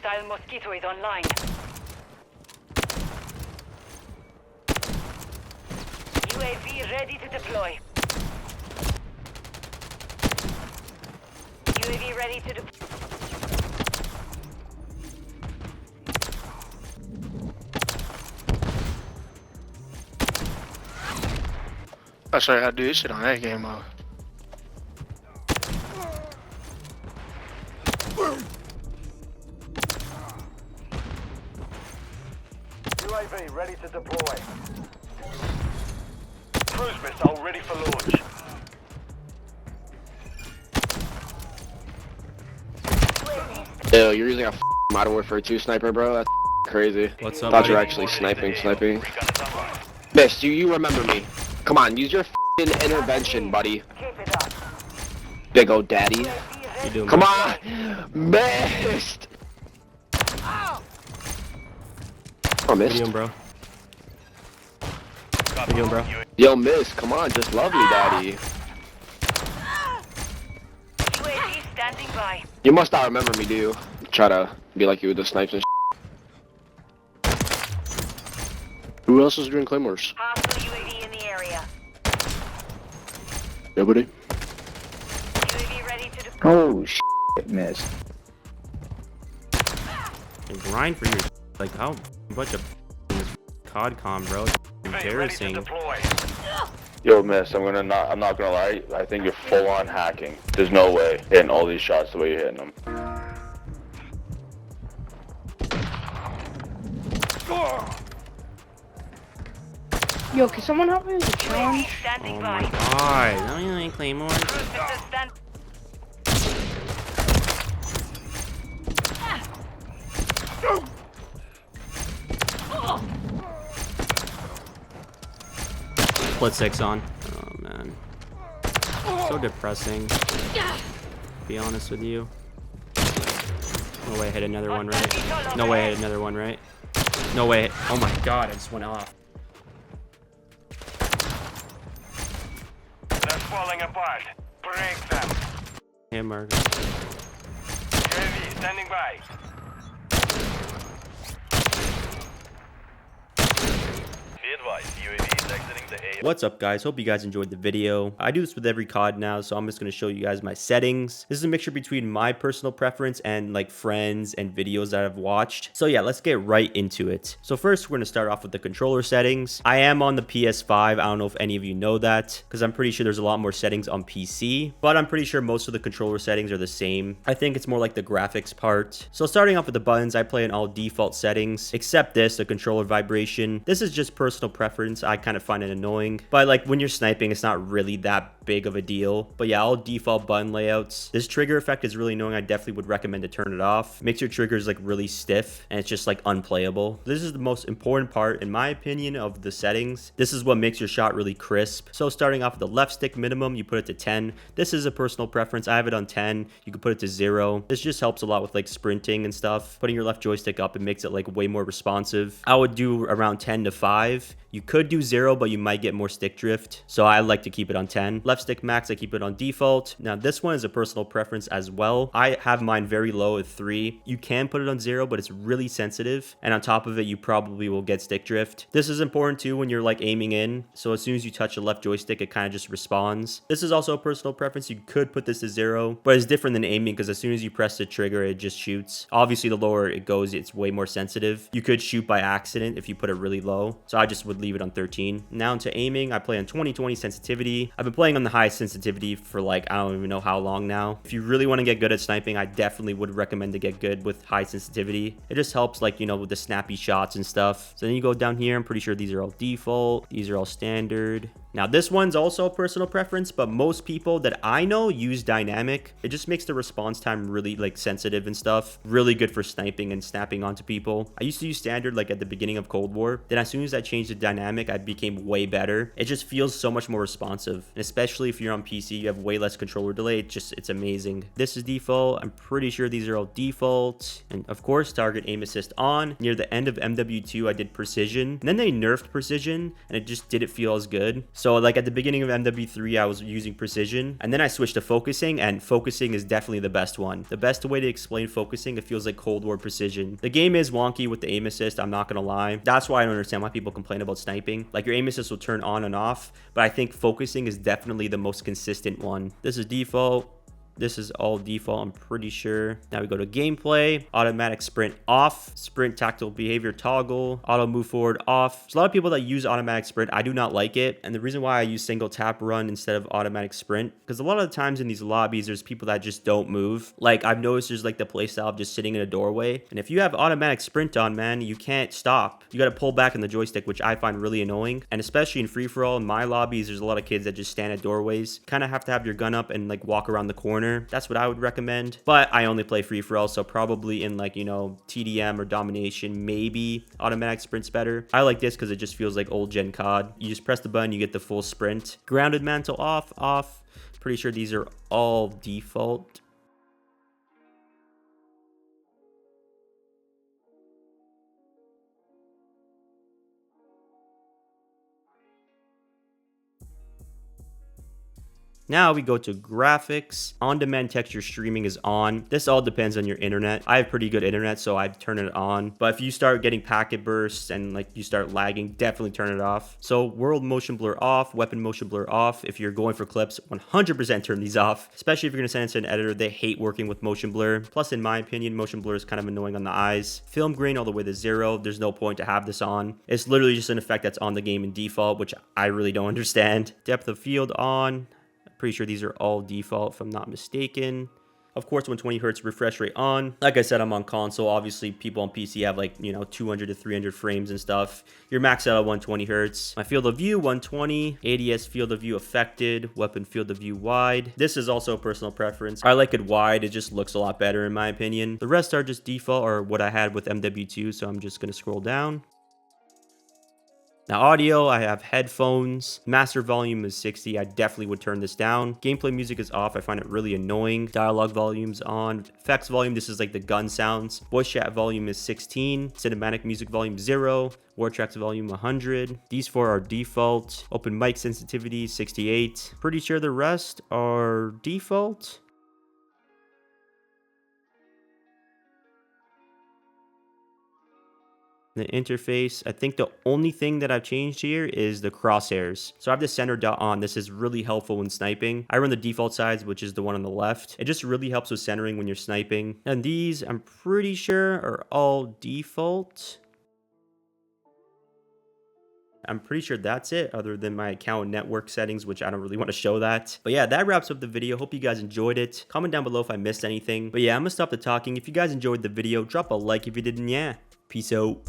Hostile mosquito is online. UAV ready to deploy. UAV ready to deploy. I'll show you how to do this shit on that game mode. UAV ready to deploy. Cruise missile ready for launch. Yo, you're using a Modern Warfare 2 sniper, bro? That's crazy. What's up, Thought buddy? you were actually sniping. Miss, you remember me. Come on, use your intervention, buddy. Keep it up. Big ol' daddy. You doing, Come bro? on! Missed! Oh, What you missed. doing, bro? What you doing, bro? Yo, miss, come on, just lovely, daddy. UAV standing by. You must not remember me, do you? Try to be like you with the snipes and Who else is doing claymores? Hostile UAV in the area. Nobody? UAV ready to deploy. Oh shit, missed. And grind for your like how much of this COD com, bro. It's UAV ready to embarrassing. deploy. Yo, miss, I'm not gonna lie. I think you're full on hacking. There's no way hitting all these shots the way you're hitting them. Yo, can someone help me with the challenge? UAV standing Oh by. my god. No, you ain't claymore. Cruise missile stand. Split 6 on. Oh man. So depressing. Be honest with you. No way I hit another one, right? No way I hit another one, right? No way. Oh my god, I just went off. They're falling apart. Break them. Him or UAV standing by. Be advised, UAV is exiting the A. What's up, guys? Hope you guys enjoyed the video. I do this with every COD now, so I'm just going to show you guys my settings. This is a mixture between my personal preference and like friends and videos that I've watched. So yeah, let's get right into it. So first, we're going to start off with the controller settings. I am on the PS5. I don't know if any of you know that, because I'm pretty sure there's a lot more settings on PC, but I'm pretty sure most of the controller settings are the same. I think it's more like the graphics part. So starting off with the buttons, I play in all default settings, except this, the controller vibration. This is just personal preference. I kind of find it annoying, but like when you're sniping, it's not really that big of a deal. But yeah, all default button layouts. This trigger effect is really annoying. I definitely would recommend to turn it off. Makes your triggers like really stiff and it's just like unplayable. This is the most important part in my opinion of the settings. This is what makes your shot really crisp. So starting off with the left stick minimum, you put it to 10. This is a personal preference. I have it on 10. You can put it to 0. This just helps a lot with like sprinting and stuff. Putting your left joystick up, it makes it like way more responsive. I would do around 10 to 5. You could do 0, but you might get more stick drift. So I like to keep it on 10. Left stick max, I keep it on default. Now this one is a personal preference as well. I have mine very low at 3. You can put it on 0, but it's really sensitive. And on top of it, you probably will get stick drift. This is important too when you're like aiming in. So as soon as you touch the left joystick, it kind of just responds. This is also a personal preference. You could put this to 0, but it's different than aiming because as soon as you press the trigger, it just shoots. Obviously, the lower it goes, it's way more sensitive. You could shoot by accident if you put it really low. So I just would leave it on 13. Now into aiming, I play on 20/20 sensitivity. I've been playing on the highest sensitivity for like, I don't even know how long now. If you really want to get good at sniping, I definitely would recommend to get good with high sensitivity. It just helps like, you know, with the snappy shots and stuff. So then you go down here. I'm pretty sure these are all default. These are all standard. Now this one's also a personal preference, but most people that I know use dynamic. It just makes the response time really like sensitive and stuff. Really good for sniping and snapping onto people. I used to use standard like at the beginning of Cold War. Then as soon as I changed to dynamic, I became way better. It just feels so much more responsive. And especially if you're on PC, you have way less controller delay. It's amazing. This is default. I'm pretty sure these are all default. And of course, target aim assist on. Near the end of MW2, I did precision. And then they nerfed precision and it just didn't feel as good. So like at the beginning of MW3, I was using precision, and then I switched to focusing, and focusing is definitely the best one. The best way to explain focusing, it feels like Cold War precision. The game is wonky with the aim assist, I'm not gonna lie. That's why I don't understand why people complain about sniping. Like your aim assist will turn on and off, but I think focusing is definitely the most consistent one. This is default. This is all default, I'm pretty sure. Now we go to gameplay, automatic sprint off, sprint tactical behavior toggle, auto move forward off. There's a lot of people that use automatic sprint. I do not like it. And the reason why I use single tap run instead of automatic sprint, because a lot of the times in these lobbies, there's people that just don't move. Like I've noticed there's like the playstyle of just sitting in a doorway. And if you have automatic sprint on, man, you can't stop. You got to pull back in the joystick, which I find really annoying. And especially in free-for-all, in my lobbies, there's a lot of kids that just stand at doorways. Kind of have to have your gun up and like walk around the corner. That's what I would recommend, but I only play free for all, so probably in like, you know, TDM or domination, maybe automatic sprint's better. I like this because it just feels like old gen COD. You just press the button, you get the full sprint. Grounded mantle off. Pretty sure these are all default. Now we go to graphics. On-demand texture streaming is on. This all depends on your internet. I have pretty good internet, so I've turned it on. But if you start getting packet bursts and like you start lagging, definitely turn it off. So world motion blur off, weapon motion blur off. If you're going for clips, 100% turn these off. Especially if you're gonna send it to an editor, they hate working with motion blur. Plus, in my opinion, motion blur is kind of annoying on the eyes. Film grain all the way to 0. There's no point to have this on. It's literally just an effect that's on the game in default, which I really don't understand. Depth of field on. Pretty sure these are all default if I'm not mistaken. Of course, 120 hertz refresh rate on. Like I said, I'm on console. Obviously, people on PC have like, you know, 200 to 300 frames and stuff. You're maxed out at 120 hertz. My field of view, 120. ADS field of view affected. Weapon field of view wide. This is also a personal preference. I like it wide. It just looks a lot better in my opinion. The rest are just default or what I had with MW2. So I'm just going to scroll down. Now audio, I have headphones. Master volume is 60. I definitely would turn this down. Gameplay music is off. I find it really annoying. Dialogue volume's on. Effects volume, this is like the gun sounds. Voice chat volume is 16. Cinematic music volume 0. War tracks volume 100. These 4 are default. Open mic sensitivity 68. Pretty sure the rest are default. The interface, I think the only thing that I've changed here is the crosshairs. So I have the center dot on. This is really helpful when sniping. I run the default size, which is the one on the left. It just really helps with centering when you're sniping. And these, I'm pretty sure, are all default. I'm pretty sure that's it, other than my account network settings, which I don't really want to show that. But yeah, that wraps up the video. Hope you guys enjoyed it. Comment down below if I missed anything. But yeah, I'm gonna stop the talking. If you guys enjoyed the video, drop a like if you did, and yeah, peace out.